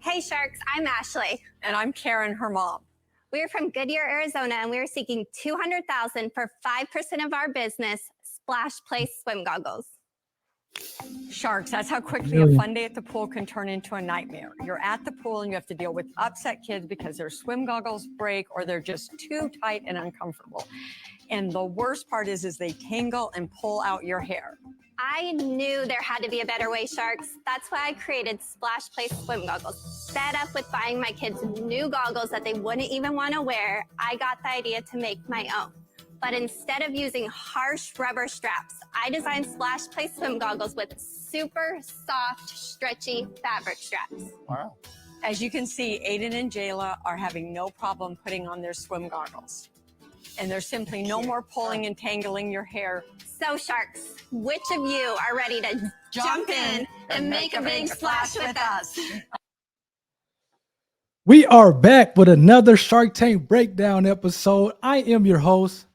Hey Sharks, I'm Ashley. And I'm Karen, her mom. We're from Goodyear, Arizona, and we're seeking $200,000 for 5% of our business, Splash Place swim goggles. Sharks, that's how quickly a fun day at the pool can turn into a nightmare. You're at the pool and you have to deal with upset kids because their swim goggles break or they're just too tight and uncomfortable. And the worst part is they tangle and pull out your hair. I knew there had to be a better way, Sharks. That's why I created Splash Place swim goggles. Fed up with buying my kids new goggles that they wouldn't even want to wear, I got the idea to make my own. But instead of using harsh rubber straps, I designed Splash Place swim goggles with super soft, stretchy fabric straps. Wow. As you can see, Aiden and Jayla are having no problem putting on their swim goggles. And there's simply no more pulling and tangling your hair. So Sharks, which of you are ready to jump in and make a big splash with us? We are back with another Shark Tank Breakdown episode. I am your host,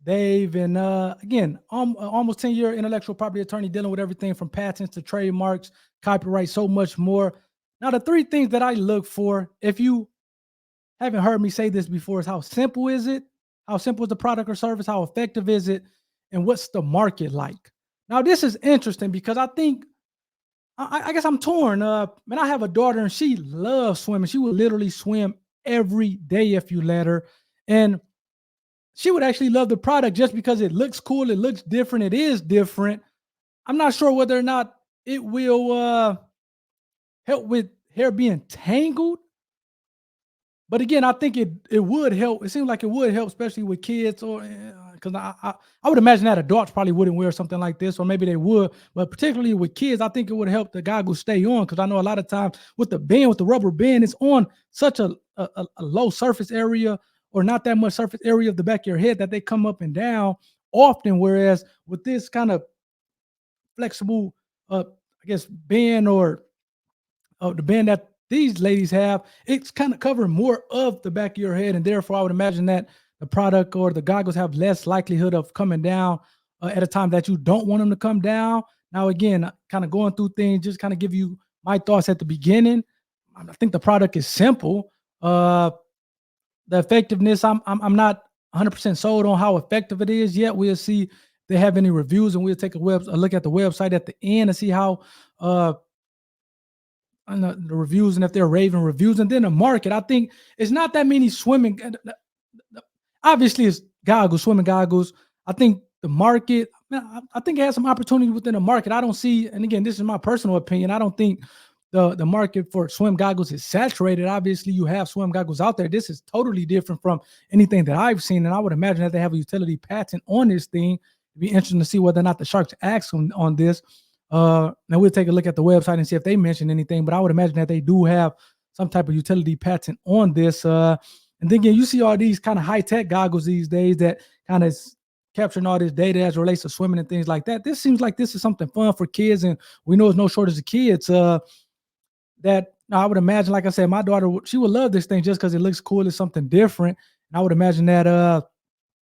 Dave, and again, I'm almost 10-year intellectual property attorney dealing with everything from patents to trademarks, copyright, so much more. Now, the three things that I look for, if you haven't heard me say this before, is how simple is it? How simple is the product or service? How effective is it? And what's the market like? Now, this is interesting because I think, I guess I'm torn. Man, I have a daughter and she loves swimming. She would literally swim every day if you let her. And she would actually love the product just because it looks cool. It looks different. It is different. I'm not sure whether or not it will help with hair being tangled. But again, I think it would help. It seems like it would help, especially with kids, or because I would imagine that adults probably wouldn't wear something like this, or maybe they would. But particularly with kids, I think it would help the goggles stay on, because I know a lot of times with the rubber band, it's on such a low surface area, or not that much surface area of the back of your head, that they come up and down often. Whereas with this kind of flexible, I guess, band, or the band that these ladies have, it's kind of covering more of the back of your head, and therefore I would imagine that the product or the goggles have less likelihood of coming down at a time that you don't want them to come down. Now, again, kind of going through things, just kind of give you my thoughts at the beginning. I think the product is simple. The effectiveness, I'm not 100% sold on how effective it is yet. We'll see if they have any reviews, and we'll take a look at the website at the end and see how the reviews, and if they're raving reviews. And then the market, I think it's not that many swimming. Obviously, it's goggles, swimming goggles. I think the market, I think it has some opportunity within the market. I don't see, and again, this is my personal opinion, I don't think the market for swim goggles is saturated. Obviously, you have swim goggles out there. This is totally different from anything that I've seen, and I would imagine that they have a utility patent on this thing. It'd be interesting to see whether or not the Sharks ask on this. Now we'll take a look at the website and see if they mention anything, but I would imagine that they do have some type of utility patent on this. And then again, you see all these kind of high-tech goggles these days that kind of capturing all this data as it relates to swimming and things like that. This seems like this is something fun for kids, and we know there's no shortage of kids that I would imagine, like I said, my daughter, she would love this thing just because it looks cool. It's something different. And I would imagine that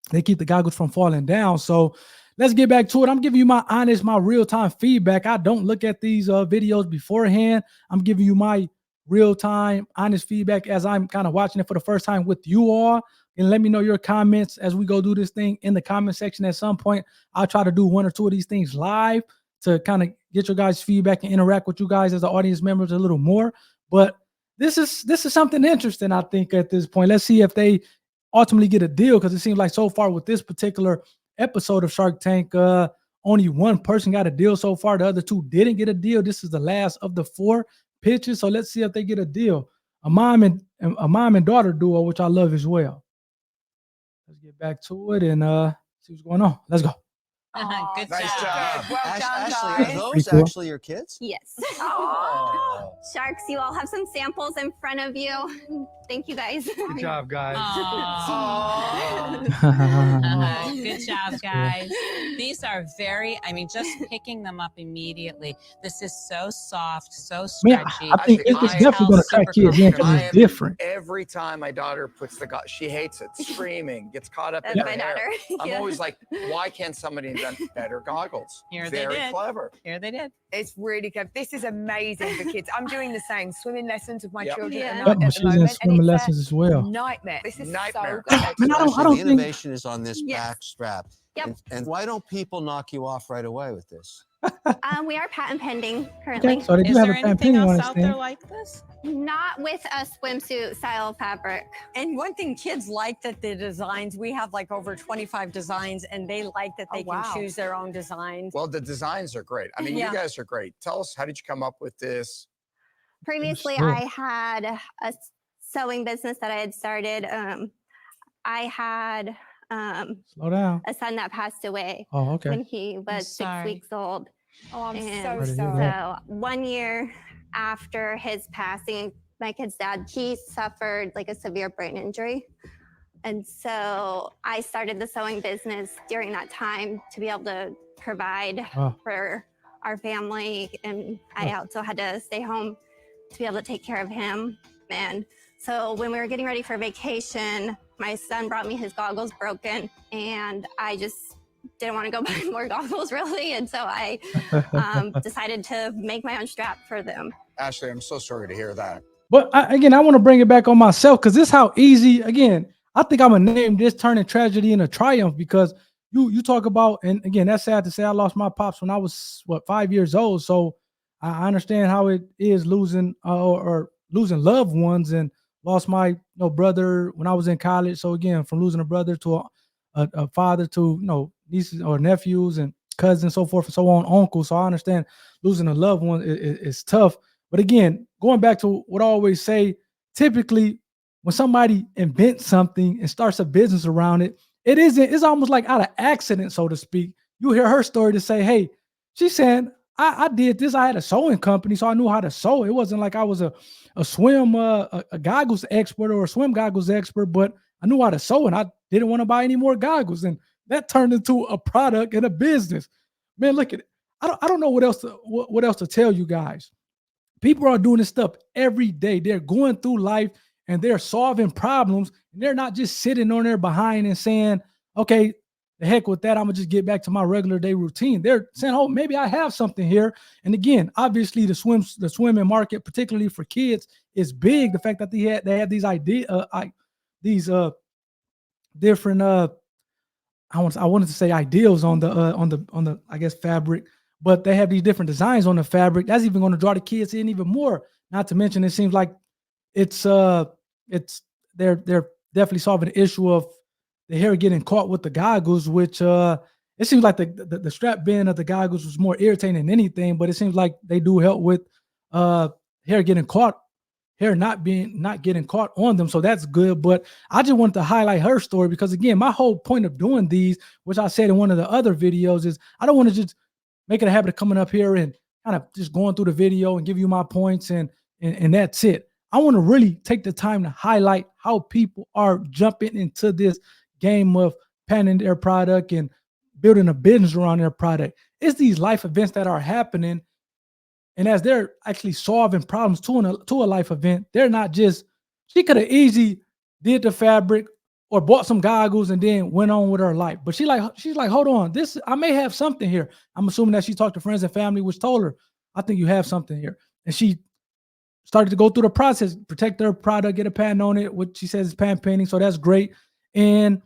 they keep the goggles from falling down. So let's get back to it. I'm giving you my honest, my real-time feedback. I don't look at these videos beforehand. I'm giving you my real-time, honest feedback as I'm kind of watching it for the first time with you all. And let me know your comments as we go do this thing in the comment section. At some point, I'll try to do one or two of these things live to kind of get your guys' feedback and interact with you guys as the audience members a little more. But this is something interesting, I think, at this point. Let's see if they ultimately get a deal, because it seems like so far with this particular episode of Shark Tank, only one person got a deal so far. The other two didn't get a deal. This is the last of the 4 pitches, so let's see if they get a deal. A mom and daughter duo, which I love as well. Let's get back to it and see what's going on. Let's go. Good Nice job. Well done, Ashley, guys. are those Pretty cool. actually your kids? Yes. Oh. Sharks, you all have some samples in front of you. Thank you guys. Good job, guys. Good job, guys. These are just picking them up immediately. This is so soft, so Man, stretchy. I think it's definitely going to crack kids in because it's different. Every time my daughter puts she hates it, screaming, gets caught up in That's her my hair. daughter. I'm Yeah. always like, why can't somebody invent better goggles? Here they Very did. clever. Here they did. It's really good. This is amazing for kids. I'm doing the same swimming lessons with my Yep. children Yeah. at, Yep, night well, at she's the in moment, and swimming it's lessons as well. a nightmare. This is Nightmare. so good. Man, I don't The think innovation is on this Yes. back strap. Yep. And why don't people knock you off right away with this? We are patent pending currently. okay, so they do Is have there a patent anything pending on else this out there thing. like this? Not with a swimsuit style fabric. And one thing kids like that the designs, we have like over 25 designs, and they like that they Oh, wow. can choose their own designs. Well, the designs are great. I mean, Yeah. you guys are great. Tell us, how did you come up with this? Previously, Sure. I had a sewing business that I had started. I had Slow down. a son that passed away Oh, okay. when he was 6 sorry. weeks old. Oh, I'm And so Sorry to hear sorry. that. So 1 year after his passing, my kid's dad, he suffered like a severe brain injury. And so I started the sewing business during that time to be able to provide Wow. for our family. And I also had to stay home to be able to take care of him. And so when we were getting ready for vacation, my son brought me his goggles broken, and I just didn't want to go buy more goggles really. And so I decided to make my own strap for them. Ashley, I'm so sorry to hear that. But again, I want to bring it back on myself because this is how easy. Again, I think I'm gonna name this turning tragedy into triumph because you talk about, and again, that's sad to say. I lost my pops when I was 5 years old, so I understand how it is losing or losing loved ones, and lost my brother when I was in college. So again, from losing a brother to a father to nieces or nephews and cousins, so forth and so on, uncles. So I understand losing a loved one is tough. But again, going back to what I always say, typically when somebody invents something and starts a business around it, it's almost like out of accident, so to speak. You hear her story to say, hey, she's saying, I did this. I had a sewing company, so I knew how to sew. It wasn't like I was a swim a goggles expert or a swim goggles expert, but I knew how to sew, and I didn't want to buy any more goggles. And that turned into a product and a business. Man, look at it. I don't know what else to tell you guys. People are doing this stuff every day. They're going through life and they're solving problems. And they're not just sitting on their behind and saying, okay, the heck with that, I'm gonna just get back to my regular day routine. They're saying, oh, maybe I have something here. And again, obviously the swimming market, particularly for kids, is big. The fact that they have these different I wanted to say ideals on the I guess fabric, but they have these different designs on the fabric. That's even going to draw the kids in even more. Not to mention, it seems like they're definitely solving the issue of the hair getting caught with the goggles, which it seems like the strap band of the goggles was more irritating than anything, but it seems like they do help with hair not getting caught on them. So that's good. But I just wanted to highlight her story because again, my whole point of doing these, which I said in one of the other videos, is I don't want to just make it a habit of coming up here and kind of just going through the video and give you my points and that's it. I want to really take the time to highlight how people are jumping into this game of patenting their product and building a business around their product. It's these life events that are happening. And as they're actually solving problems to a life event, they're not just, she could have easily did the fabric or bought some goggles and then went on with her life. But she's like, hold on, I may have something here. I'm assuming that she talked to friends and family, which told her, I think you have something here. And she started to go through the process, protect her product, get a patent on it, which she says is patent pending. So that's great. And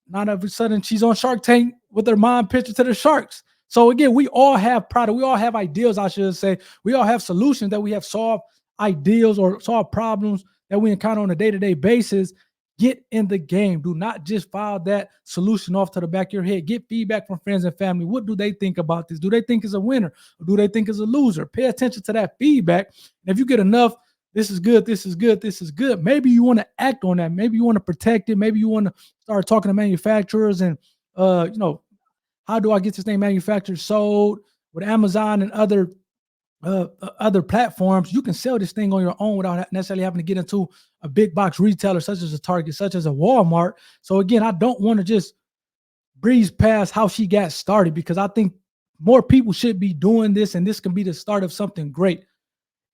not all of a sudden she's on Shark Tank with her mom picture to the sharks. So again, we all have product. We all have ideals, I should say. We all have solutions that we have solved ideals or solved problems that we encounter on a day-to-day basis. Get in the game. Do not just file that solution off to the back of your head. Get feedback from friends and family. What do they think about this? Do they think it's a winner? Or do they think it's a loser? Pay attention to that feedback. And if you get enough, this is good, this is good, this is good, maybe you want to act on that. Maybe you want to protect it. Maybe you want to start talking to manufacturers and, how do I get this thing manufactured, sold with Amazon and other other platforms, you can sell this thing on your own without necessarily having to get into a big box retailer such as a Target, such as a Walmart. So again, I don't want to just breeze past how she got started, because I think more people should be doing this, and this can be the start of something great.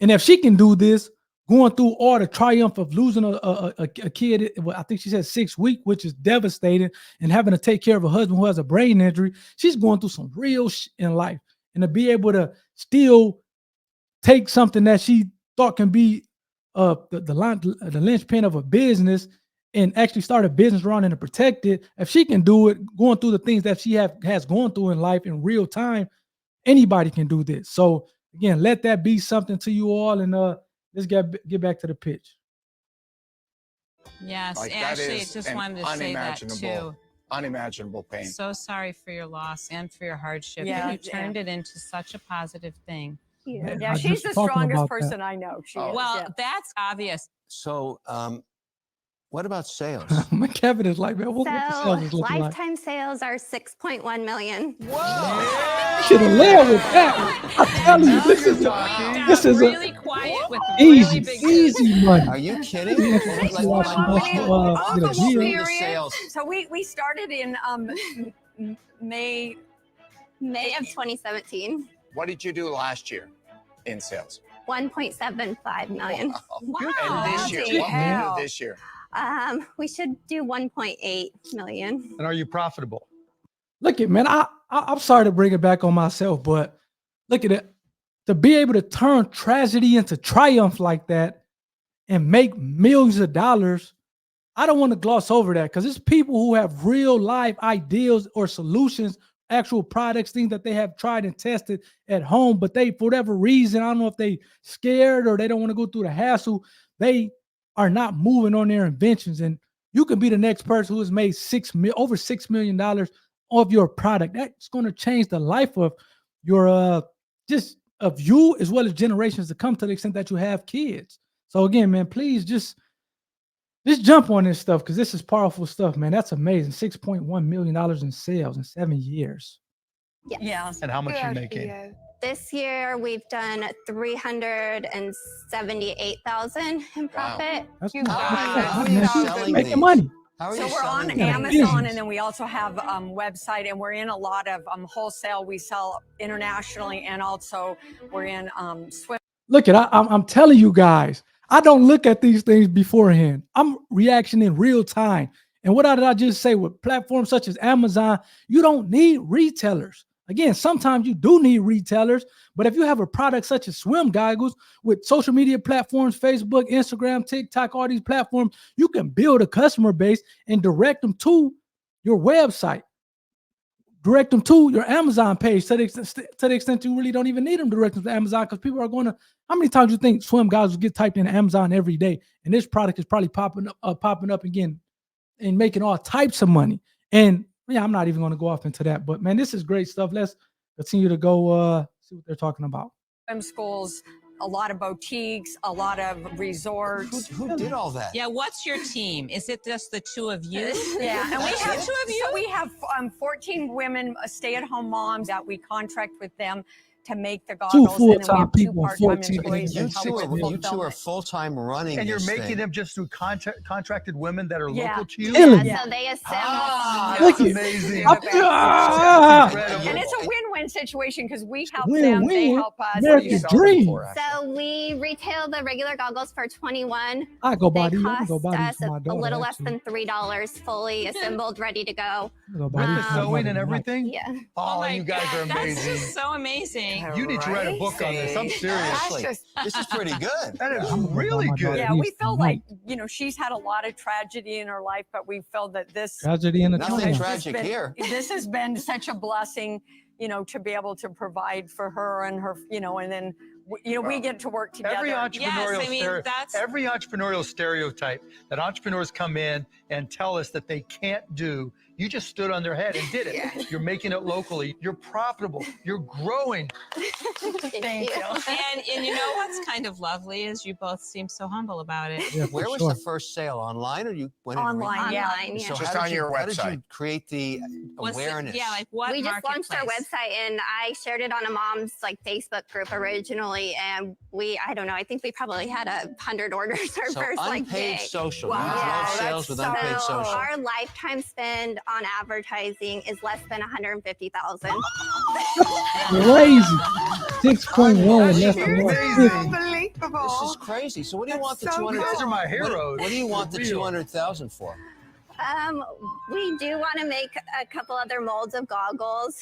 And if she can do this, going through all the triumph of losing a kid, I think she said 6 weeks, which is devastating, and having to take care of a husband who has a brain injury, she's going through some real shit in life. And to be able to still take something that she thought can be the linchpin of a business and actually start a business around it and protect it. If she can do it, going through the things that she has gone through in life in real time, anybody can do this. So again, let that be something to you all, and let's get back to the pitch. Yes, Like, that Ashley, is just an wanted to say that too. unimaginable pain. So sorry for your loss and for your hardship. Yeah, and you turned it into such a positive thing. Man, Yeah, I she's just the talking strongest about person that. I know. She Oh. is, Well, yeah. that's obvious. So, what about sales? Kevin is like, man, what the So sales is looking like? lifetime sales are 6.1 million. Should have led with that. I tell you, this is this is really quiet with easy, really big easy money. Are you kidding? Yeah, Like, she watched how most, much- get a Uncle deal. Explain the Period. sales. So we started in May. May of 2017, What did you do last year in sales? 1.75 million. Wow. And this year, bloody what will hell. you do this year? We should do 1.8 million. And are you profitable? Look at, man, I'm sorry to bring it back on myself, but look at it. To be able to turn tragedy into triumph like that and make millions of dollars, I don't want to gloss over that, because it's people who have real life ideas or solutions, actual products, things that they have tried and tested at home, but they, for whatever reason, I don't know if they scared or they don't want to go through the hassle, they are not moving on their inventions. And you can be the next person who has made over $6 million of your product. That's going to change the life of your just of you, as well as generations to come, to the extent that you have kids. So again, man, please just jump on this stuff, because this is powerful stuff, man. That's amazing. $6.1 million in sales in 7 years. Yes. Yeah. And how much Good you're for making? you. This year we've done 378,000 in profit. That's You not got bad, it. How are man. you She's selling Making these? money. How are So you we're on selling Yeah, these? Amazon, business. and then we also have website, and we're in a lot of wholesale. We sell internationally, and also we're in swim. Look at, I'm telling you guys, I don't look at these things beforehand. I'm reaction in real time. And what did I just say? With platforms such as Amazon, you don't need retailers. Again, sometimes you do need retailers, but if you have a product such as swim goggles with social media platforms, Facebook, Instagram, TikTok, all these platforms, you can build a customer base and direct them to your website. Direct them to your Amazon page, to the extent you really don't even need them direct them to Amazon, because people are going to, how many times do you think swim goggles get typed into Amazon every day? And this product is probably popping up again and making all types of money. And yeah, I'm not even going to go off into that, but man, this is great stuff. Let's continue to go see what they're talking about. Swim schools, a lot of boutiques, a lot of resorts. Who did all that? Yeah, what's your team? Is it just the two of you? Yeah, and we That's have it? two of you. So we have 14 women, stay-at-home moms that we contract with them to make the goggles. full-time and then we have 2 people and part-time 14 employees You that help two with are, you two are fulfillment. full-time running And you're this making thing. them just through contracted women that are Yeah. local to you? Killing it. Yeah, so they assemble. Ah, Look that's at- amazing. Ah! And it's a win-win situation because we help Win-win. them, they help us. American Sell them dream. for, Ashley. So we retail the regular goggles for 21. I go buy They these. I cost go buy these us for my a daughter. little less actually. than $3, fully assembled, ready to go. I go buy With these the for my sewing daughter and tonight. everything? Yeah. Oh, my you guys God, are That's amazing. just so amazing. You need to write a book on this. I'm serious. Ashley, That's just- this is pretty good. That is I'm gonna go buy really my daughter good. Yeah, these we feel tonight. like, she's had a lot of tragedy in her life, but we feel that this Tragedy in the Nothing triumph. tragic here. This has been such a blessing, to be able to provide for her and her, and then, we get to work together. Every Yes, entrepreneurial I mean, that's every entrepreneurial stereotype that entrepreneurs come in and tell us that they can't do You just stood on their head and did it. Yeah. You're making it locally. You're profitable. You're growing. Thank you. And you know what's kind of lovely is you both seem so humble about it. Yeah, for Where was sure. the first sale? Online or you went in Online, yeah. Online, yeah. So Just how on did your How did you website. create the What's the- awareness? yeah, like what We just launched our marketplace? website and I shared it on a mom's like Facebook group originally, and I don't know, I think we probably had 100 orders our So first like unpaid day. social. Wow, You drove that's sales with so unpaid So social. our lifetime spend on advertising is less than 150,000. Crazy. 6.1 That's less than amazing. 150. Unbelievable. This is crazy. So what do you want the That's so 200? You guys are my heroes. What do you want the For real. 200,000 for? We do want to make a couple other molds of goggles,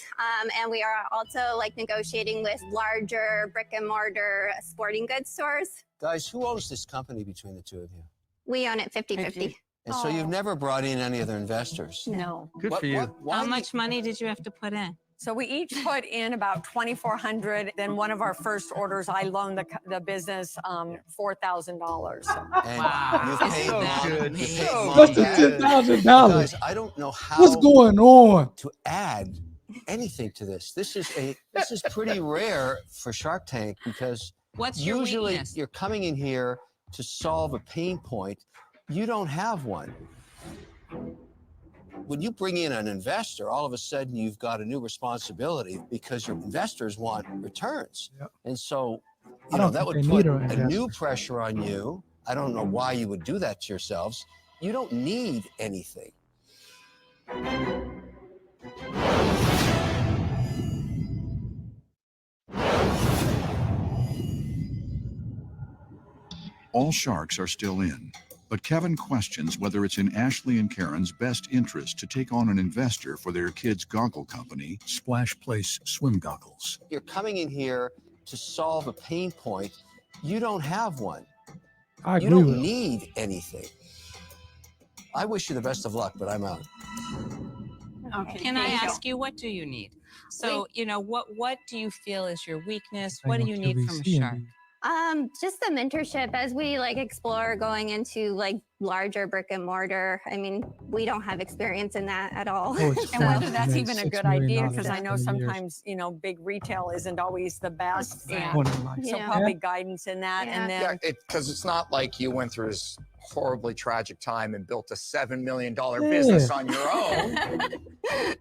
and we are also like negotiating with larger brick and mortar sporting goods stores. Guys, who owns this company between the two of you? We own it 50-50. And so you've never brought in any other investors. No. Good for you. why How do you- much money did you have to put in? So we each put in about 2,400. Then one of our first orders, I loaned the business $4,000. And Wow. you paid So mom. good. You paid So mom Close to back. good. $10,000. Guys, I don't know how What's going on? to add anything to this. This is pretty rare for Shark Tank because What's your usually weakness? you're coming in here to solve a pain point. You don't have one. When you bring in an investor, all of a sudden you've got a new responsibility because your investors want returns. Yep. And so, I you know, don't that think would they put need a an investor. new pressure on you. I don't know why you would do that to yourselves. You don't need anything. All sharks are still in, but Kevin questions whether it's in Ashley and Karen's best interest to take on an investor for their kids' goggle company, Splash Place Swim Goggles. You're coming in here to solve a pain point. You don't have one. I You agree don't with him. need anything. I wish you the best of luck, but I'm out. Okay. Can I thank you. ask you, what do you need? So, you know, what do you feel is your weakness? I What do know you need from a QVC shark? indeed. Just the mentorship as we like explore going into like larger brick and mortar. I mean, we don't have experience in that at all. Oh, it's And fun. whether that's Made even a $6 good million idea, because I in know 20 years. sometimes, you know, big retail isn't always the best. Right. And One in life. so Yeah. probably guidance in that. Yeah. And then Yeah, because it's not like you went through this horribly tragic time and built a $7 million business on your own.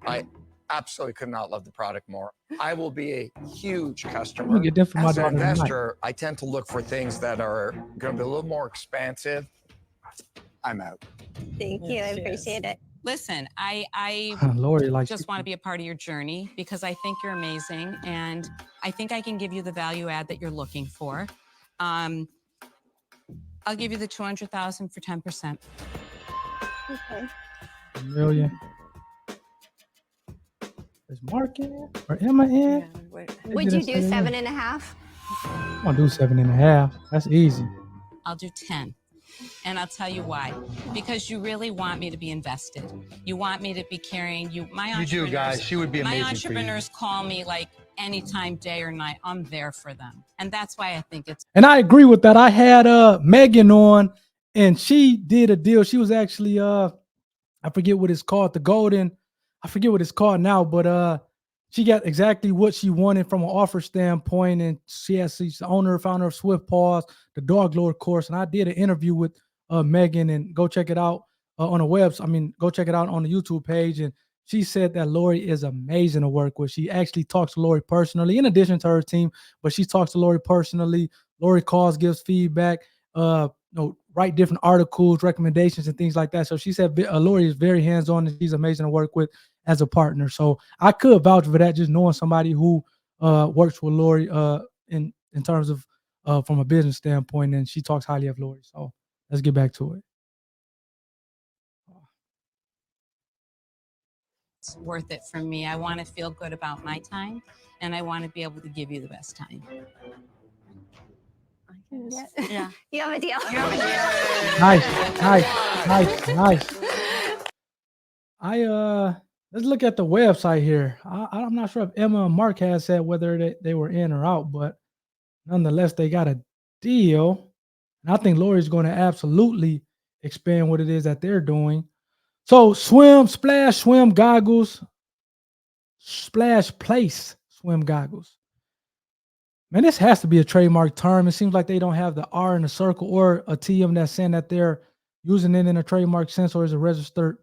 I absolutely could not love the product more. I will be a huge I'm customer. gonna get them for my As an daughter tonight. investor, I tend to look for things that are going to be a little more expansive. I'm out. Thank you. I appreciate it. Listen, I Lori likes just want to be a part of your journey because I think you're amazing and I think I can give you the value add that you're looking for. I'll give you the 200,000 for 10%. Okay. $1 million. Is Mark in or Emma in? yeah, Would you do $7.5 7.5? I'm gonna do 7.5. That's easy. I'll do 10. And I'll tell you why. Because you really want me to be invested. You want me to be carrying you. My You do, guys. entrepreneurs- She would be My amazing for you. entrepreneurs call me like anytime, day or night. I'm there for them. And that's why I think it's And I agree with that. I had Megan on, and she did a deal. She was actually I forget what it's called, the golden. I forget what it's called now, but she got exactly what she wanted from an offer standpoint. And she's the owner, founder of Swift Paws, the Dog Lord course. And I did an interview with Megan, and go check it out on the website. I mean, go check it out on the YouTube page. And she said that Lori is amazing to work with. She actually talks to Lori personally, in addition to her team, but she talks to Lori personally. Lori calls, gives feedback, write different articles, recommendations, and things like that. So she said Lori is very hands-on and she's amazing to work with as a partner. So I could vouch for that, just knowing somebody who works with Lori in terms of from a business standpoint, and she talks highly of Lori. So let's get back to it. worth it for me. I want to feel good about my time and I want to be able to give you the best time. Yeah. Yeah. You have a deal. Nice. Let's look at the website here. I'm not sure if Emma and Mark has said whether they were in or out, but nonetheless, they got a deal. And I think Lori's going to absolutely expand what it is that they're doing. So swim goggles, Splash Place swim goggles. Man, this has to be a trademark term. It seems like they don't have the R in the circle or a TM that's saying that they're using it in a trademark sense or as a registered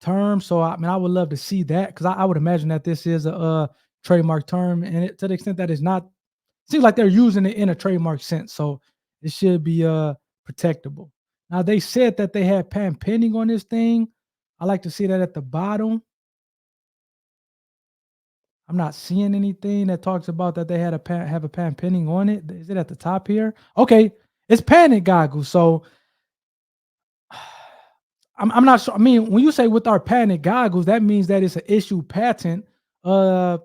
term. So I mean, I would love to see that because I would imagine that this is a trademark term, and to the extent that it's not, seems like they're using it in a trademark sense. So it should be protectable. Now they said that they had patent pending on this thing. I like to see that at the bottom. I'm not seeing anything that talks about that they had have a patent pending on it. Is it at the top here? Okay, it's patent goggles. So I'm not sure. I mean, when you say with our patent goggles, that means that it's an issued patent. So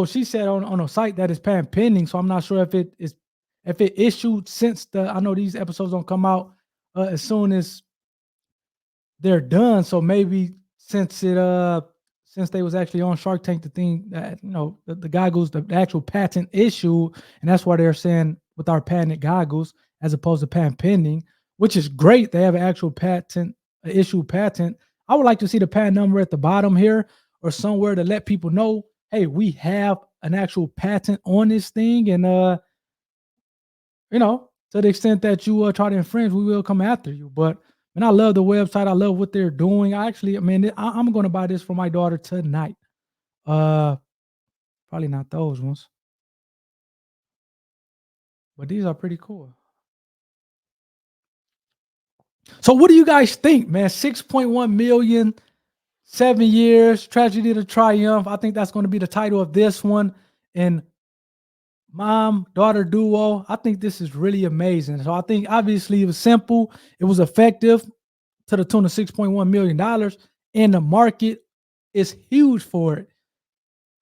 she said on a site that is patent pending. So I'm not sure if it issued since I know these episodes don't come out as soon as they're done. So maybe since they was actually on Shark Tank, the thing that the goggles, the actual patent issue, and that's why they're saying with our patent goggles as opposed to patent pending, which is great. They have an actual patent, issued patent. I would like to see the patent number at the bottom here or somewhere to let people know, hey, we have an actual patent on this thing, and to the extent that you try to infringe, we will come after you. But I love the website. I love what they're doing. I'm going to buy this for my daughter tonight. Probably not those ones, but these are pretty cool. So what do you guys think, man? 6.1 million, 7 years, tragedy to triumph. I think that's going to be the title of this one. And mom-daughter duo. I think this is really amazing. So I think obviously it was simple. It was effective to the tune of $6.1 million. And the market is huge for it.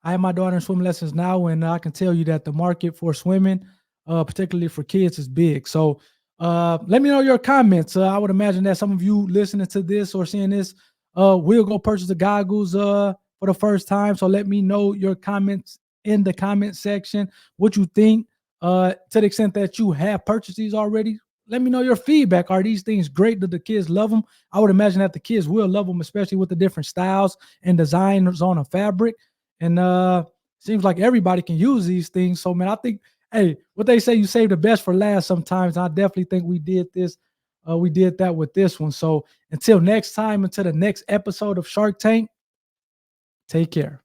I have my daughter in swim lessons now, and I can tell you that the market for swimming, particularly for kids, is big. So let me know your comments. I would imagine that some of you listening to this or seeing this will go purchase the goggles for the first time. So let me know your comments in the comment section. What you think, to the extent that you have purchased these already. Let me know your feedback. Are these things great? Do the kids love them? I would imagine that the kids will love them, especially with the different styles and designs on a fabric. And seems like everybody can use these things. So, man, I think, hey, what they say, you save the best for last sometimes. I definitely think we did this. We did that with this one. So until next time, until the next episode of Shark Tank, take care.